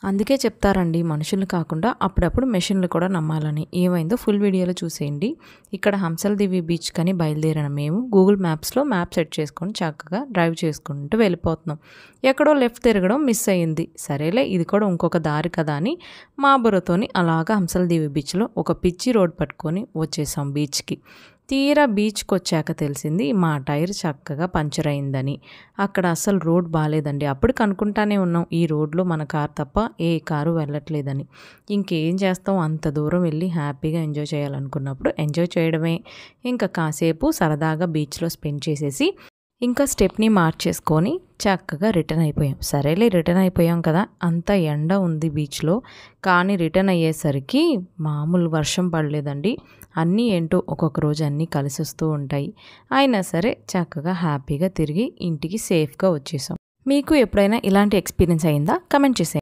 అందుకే చెప్తారండి మనుషులు కాకుండా అప్పుడప్పుడు మెషిన్లు కూడా నమ్మాలని. ఏమైందో ఫుల్ వీడియోలో చూసేయండి. ఇక్కడ హంసలదివి బీచ్ కని బయలుదేరిన మేము గూగుల్ మ్యాప్స్లో మ్యాప్ సెట్ చేసుకొని చక్కగా డ్రైవ్ చేసుకుంటూ వెళ్ళిపోతున్నాం. ఎక్కడో లెఫ్ట్ తిరగడం మిస్ అయ్యింది. సరేలే ఇది కూడా ఇంకొక దారి కదా అని మా బుర్రతోని అలాగా హంసలదివి బీచ్లో ఒక పిచ్చి రోడ్ పట్టుకొని వచ్చేసాం బీచ్కి. తీరా బీచ్కి వచ్చాక తెలిసింది మా టైర్ చక్కగా పంచర్ అయిందని. అక్కడ అసలు రోడ్ బాగాలేదండి. అప్పుడు కనుక్కుంటానే ఉన్నాం ఈ రోడ్లో మన కారు తప్ప ఏ కారు వెళ్ళట్లేదని. ఇంకేం చేస్తాం, అంత దూరం వెళ్ళి హ్యాపీగా ఎంజాయ్ చేయాలనుకున్నప్పుడు ఎంజాయ్ చేయడమే. ఇంకా కాసేపు సరదాగా బీచ్లో స్పెండ్ చేసేసి ఇంకా స్టెప్ని మార్చేసుకొని చక్కగా రిటర్న్ అయిపోయాం. సరేలే రిటర్న్ అయిపోయాం కదా, అంత ఎండ ఉంది బీచ్లో. కానీ రిటర్న్ అయ్యేసరికి మామూలు వర్షం పడలేదండి. అన్నీ ఏంటో ఒక్కొక్క రోజు అన్నీ కలిసి వస్తూ ఉంటాయి. అయినా సరే చక్కగా హ్యాపీగా తిరిగి ఇంటికి సేఫ్గా వచ్చేసాం. మీకు ఎప్పుడైనా ఇలాంటి ఎక్స్పీరియన్స్ అయిందా? కమెంట్ చేసేయండి.